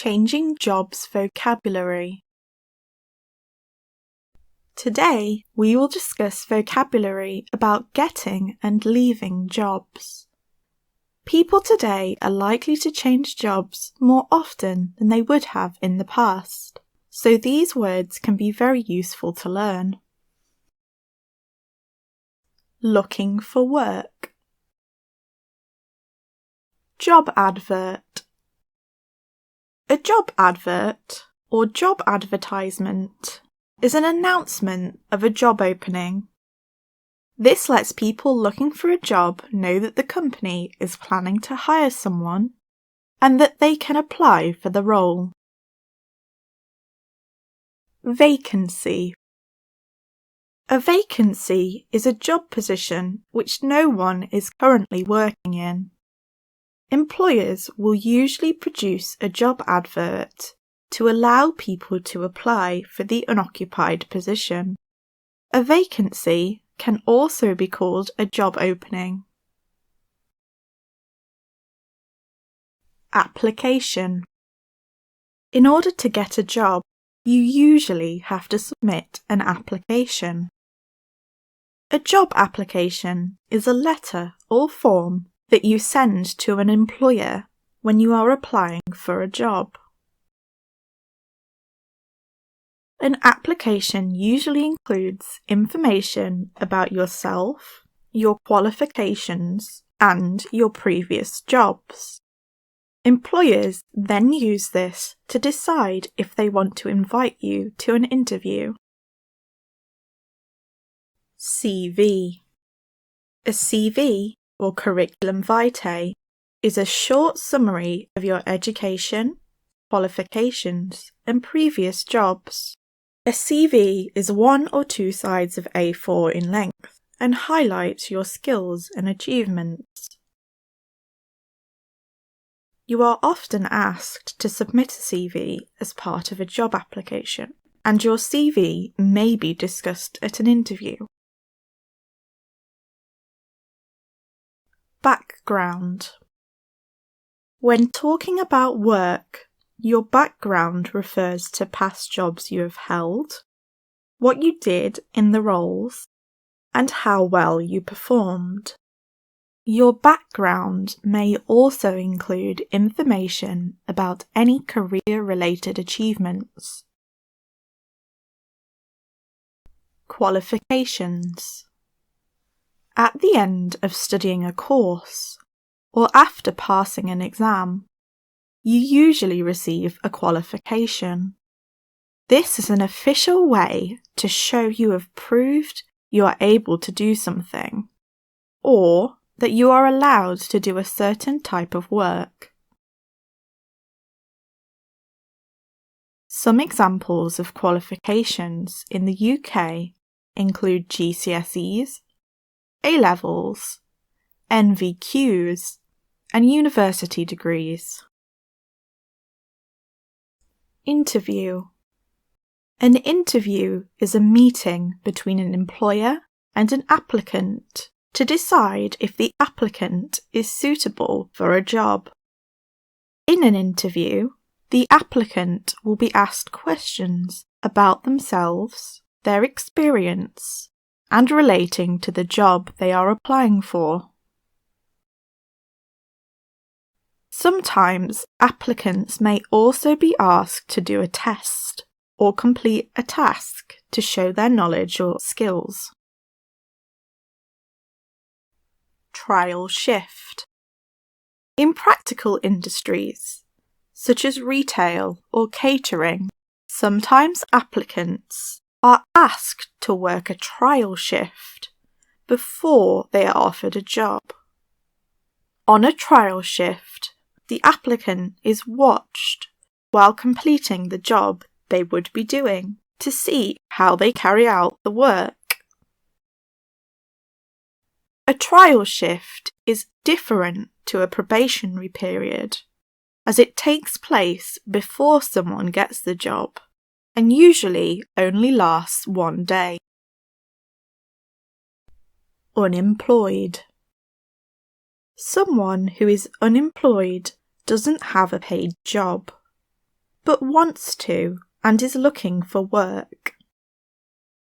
Changing jobs vocabulary. Today, we will discuss vocabulary about getting and leaving jobs. People today are likely to change jobs more often than they would have in the past, so these words can be very useful to learn. Looking for work. Job advert. A job advert, or job advertisement, is an announcement of a job opening. This lets people looking for a job know that the company is planning to hire someone and that they can apply for the role. Vacancy. A vacancy is a job position which no one is currently working in. Employers will usually produce a job advert to allow people to apply for the unoccupied position. A vacancy can also be called a job opening. Application. In order to get a job, you usually have to submit an application. A job application is a letter or form that you send to an employer when you are applying for a job. An application usually includes information about yourself, your qualifications, and your previous jobs. Employers then use this to decide if they want to invite you to an interview. CV. A CV, or curriculum vitae, is a short summary of your education, qualifications, and previous jobs. A CV is 1 or 2 sides of A4 in length and highlights your skills and achievements. You are often asked to submit a CV as part of a job application, and your CV may be discussed at an interview. Background. When talking about work, your background refers to past jobs you have held, what you did in the roles, and how well you performed. Your background may also include information about any career-related achievements. Qualifications. At the end of studying a course, or after passing an exam, you usually receive a qualification. This is an official way to show you have proved you are able to do something, or that you are allowed to do a certain type of work. Some examples of qualifications in the UK include GCSEs, A-levels, NVQs, and university degrees. Interview. An interview is a meeting between an employer and an applicant to decide if the applicant is suitable for a job. In an interview, the applicant will be asked questions about themselves, their experience, and relating to the job they are applying for. Sometimes applicants may also be asked to do a test or complete a task to show their knowledge or skills. Trial shift. In practical industries, such as retail or catering, sometimes applicants are asked to work a trial shift before they are offered a job. On a trial shift, the applicant is watched while completing the job they would be doing to see how they carry out the work. A trial shift is different to a probationary period, as it takes place before someone gets the job and usually only lasts 1 day. Unemployed. Someone who is unemployed doesn't have a paid job. but wants to and is looking for work.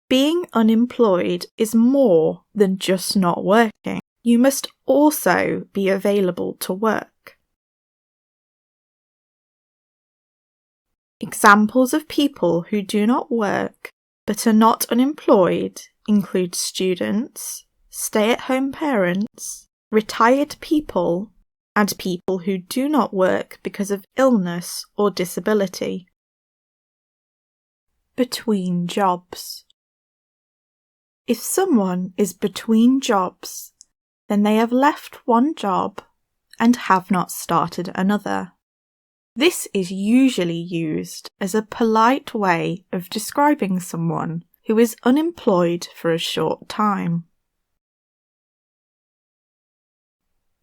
Being unemployed is more than just not working. You must also be available to work. Examples of people who do not work but are not unemployed include students, stay-at-home parents, retired people, and people who do not work because of illness or disability. Between jobs. If someone is between jobs, then they have left one job and have not started another. This is usually used as a polite way of describing someone who is unemployed for a short time.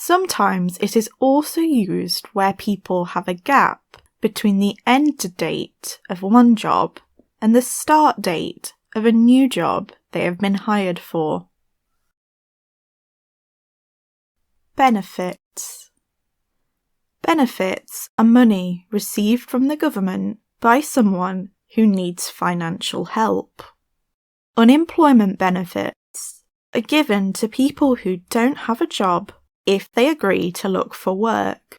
Sometimes it is also used where people have a gap between the end date of one job and the start date of a new job they have been hired for. Benefits. Benefits are money received from the government by someone who needs financial help. Unemployment benefits are given to people who don't have a job if they agree to look for work.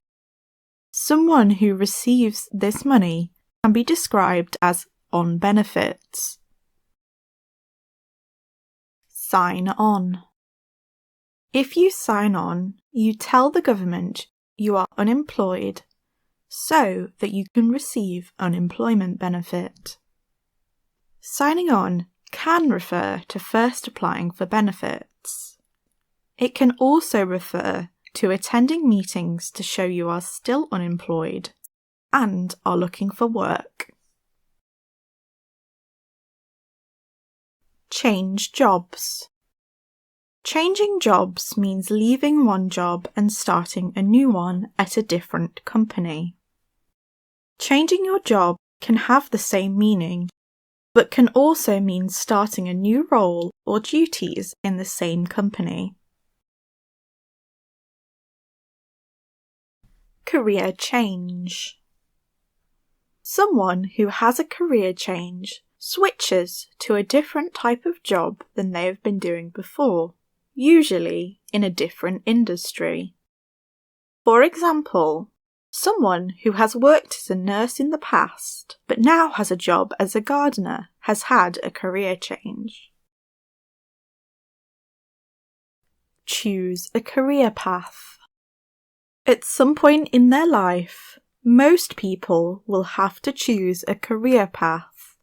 Someone who receives this money can be described as on benefits. Sign on. If you sign on, you tell the government you are unemployed so that you can receive unemployment benefit. Signing on can refer to first applying for benefits. It can also refer to attending meetings to show you are still unemployed and are looking for work. Change jobs. Changing jobs means leaving one job and starting a new one at a different company. Changing your job can have the same meaning, but can also mean starting a new role or duties in the same company. Career change. Someone who has a career change switches to a different type of job than they have been doing before, usually in a different industry. For example, someone who has worked as a nurse in the past but now has a job as a gardener has had a career change. Choose a career path. At some point in their life, most people will have to choose a career path.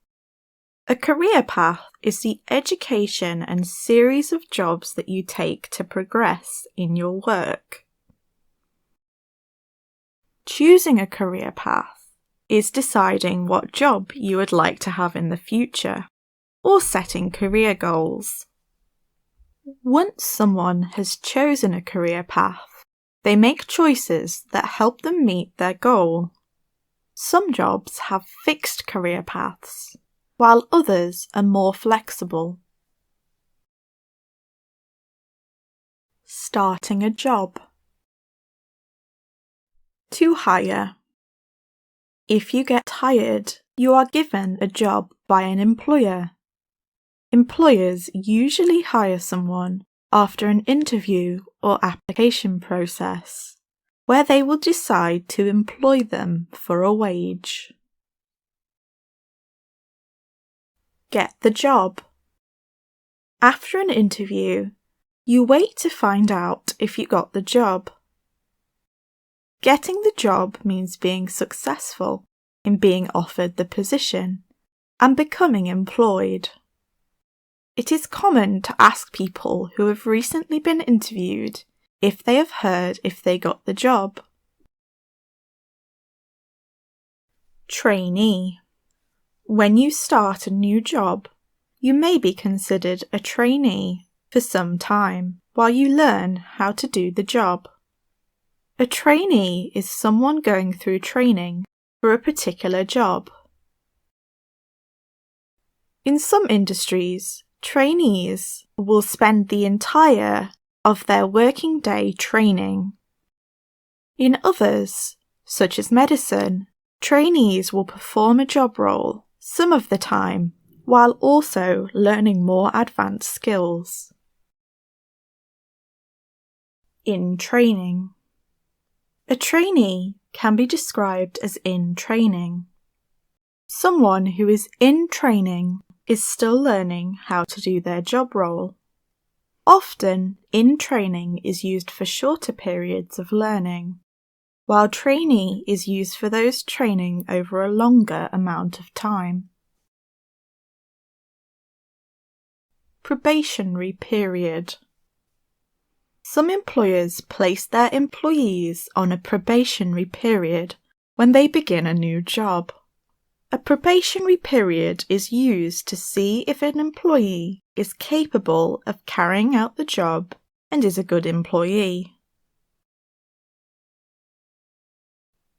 A career path is the education and series of jobs that you take to progress in your work. Choosing a career path is deciding what job you would like to have in the future, or setting career goals. Once someone has chosen a career path, they make choices that help them meet their goal. Some jobs have fixed career paths, while others are more flexible. Starting a job. To hire. If you get hired, you are given a job by an employer. Employers usually hire someone after an interview or application process, where they will decide to employ them for a wage. Get the job. After an interview, you wait to find out if you got the job. Getting the job means being successful in being offered the position and becoming employed. It is common to ask people who have recently been interviewed if they have heard if they got the job. Trainee. When you start a new job, you may be considered a trainee for some time while you learn how to do the job. A trainee is someone going through training for a particular job. In some industries, trainees will spend the entire of their working day training. In others, such as medicine, Trainees will perform a job role some of the time while also learning more advanced skills. In training. A trainee can be described as in training. Someone who is in training is still learning how to do their job role. Often, in training is used for shorter periods of learning, while trainee is used for those training over a longer amount of time. Probationary period. Some employers place their employees on a probationary period when they begin a new job. A probationary period is used to see if an employee is capable of carrying out the job and is a good employee.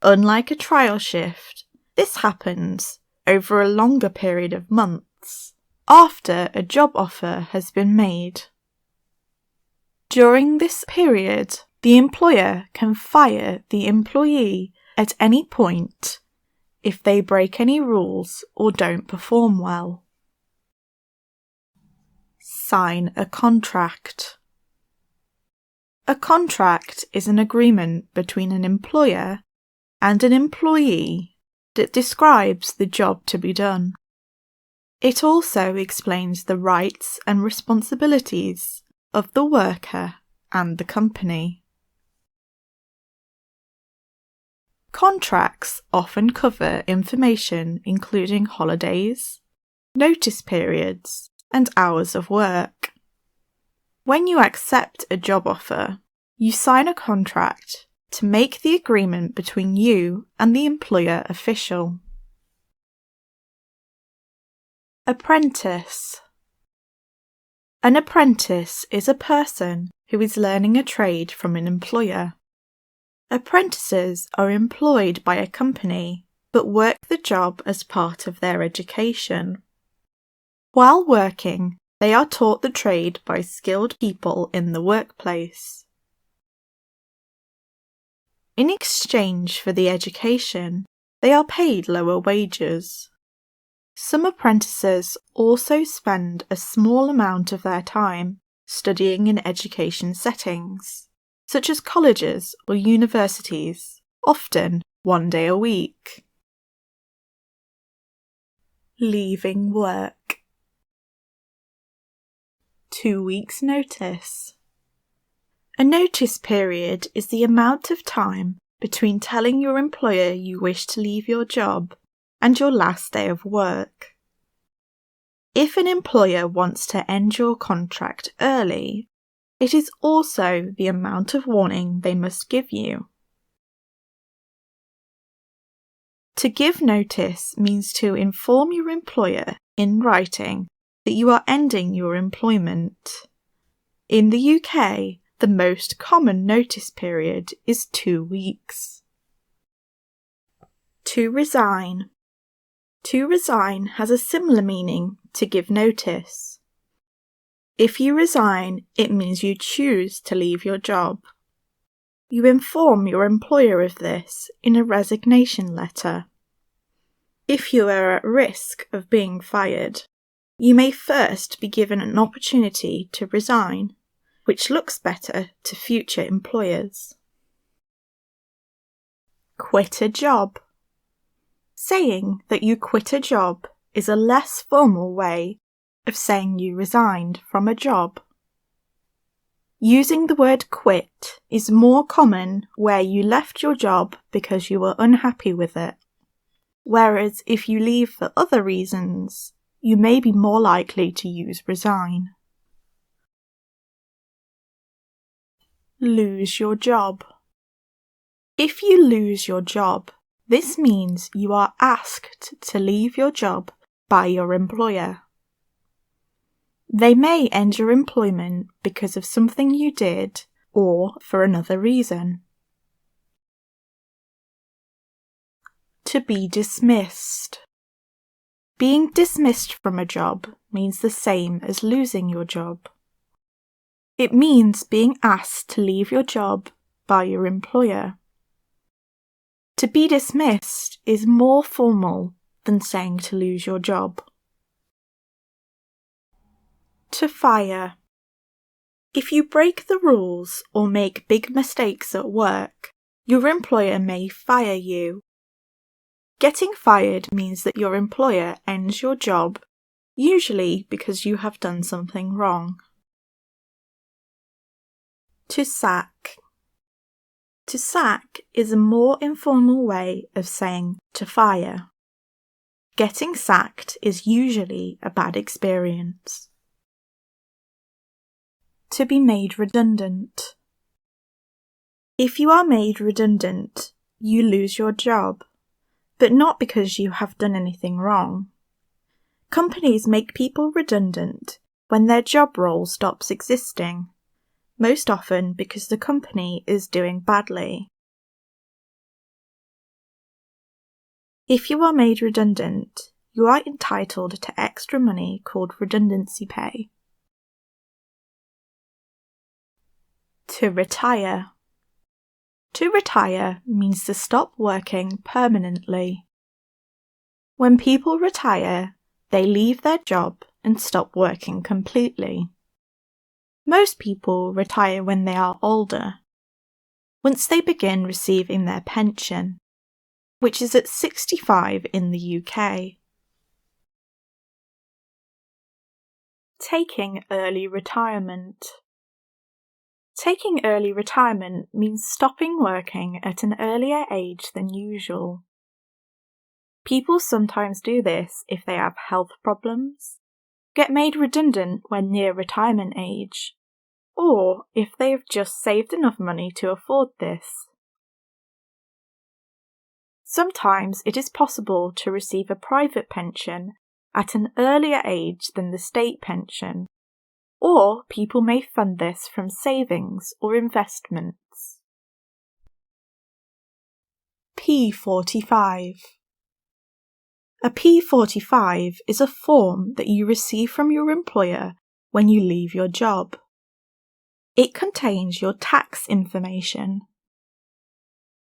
Unlike a trial shift, this happens over a longer period of months after a job offer has been made. During this period, the employer can fire the employee at any point if they break any rules or don't perform well. Sign a contract. A contract is an agreement between an employer and an employee that describes the job to be done. It also explains the rights and responsibilities of the worker and the company. Contracts often cover information including holidays, notice periods, and hours of work. When you accept a job offer, you sign a contract to make the agreement between you and the employer official. Apprentice. An apprentice is a person who is learning a trade from an employer. Apprentices are employed by a company but work the job as part of their education. While working, they are taught the trade by skilled people in the workplace. In exchange for the education, they are paid lower wages. Some apprentices also spend a small amount of their time studying in education settings, such as colleges or universities, often 1 day a week. Leaving work. 2 weeks' notice. A notice period is the amount of time between telling your employer you wish to leave your job and your last day of work. If an employer wants to end your contract early, it is also the amount of warning they must give you. To give notice means to inform your employer in writing that you are ending your employment. In the UK, the most common notice period is 2 weeks. To resign. To resign has a similar meaning to give notice. If you resign, it means you choose to leave your job. You inform your employer of this in a resignation letter. If you are at risk of being fired, you may first be given an opportunity to resign, which looks better to future employers. Quit a job. Saying that you quit a job is a less formal way of saying you resigned from a job. Using the word quit is more common where you left your job because you were unhappy with it, whereas if you leave for other reasons, you may be more likely to use resign. Lose your job. If you lose your job, this means you are asked to leave your job by your employer. They may end your employment because of something you did or for another reason. To be dismissed. Being dismissed from a job means the same as losing your job. It means being asked to leave your job by your employer. To be dismissed is more formal than saying to lose your job. To fire. If you break the rules or make big mistakes at work, your employer may fire you. Getting fired means that your employer ends your job, usually because you have done something wrong. To sack. To sack is a more informal way of saying to fire. Getting sacked is usually a bad experience. To be made redundant. If you are made redundant, you lose your job, but not because you have done anything wrong. Companies make people redundant when their job role stops existing, most often because the company is doing badly. If you are made redundant, you are entitled to extra money called redundancy pay. To retire. To retire means to stop working permanently. When people retire, they leave their job and stop working completely. Most people retire when they are older, once they begin receiving their pension, which is at 65 in the UK. Taking early retirement. Taking early retirement means stopping working at an earlier age than usual. People sometimes do this if they have health problems, get made redundant when near retirement age, or if they have just saved enough money to afford this. Sometimes it is possible to receive a private pension at an earlier age than the state pension, or people may fund this from savings or investments. P45. A P45 is a form that you receive from your employer when you leave your job. It contains your tax information.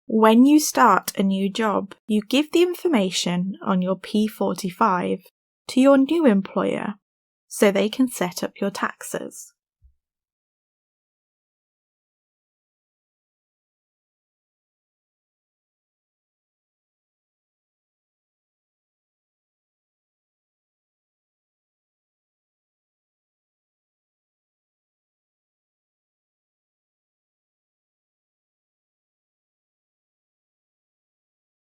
When you start a new job, you give the information on your P45 to your new employer so they can set up your taxes.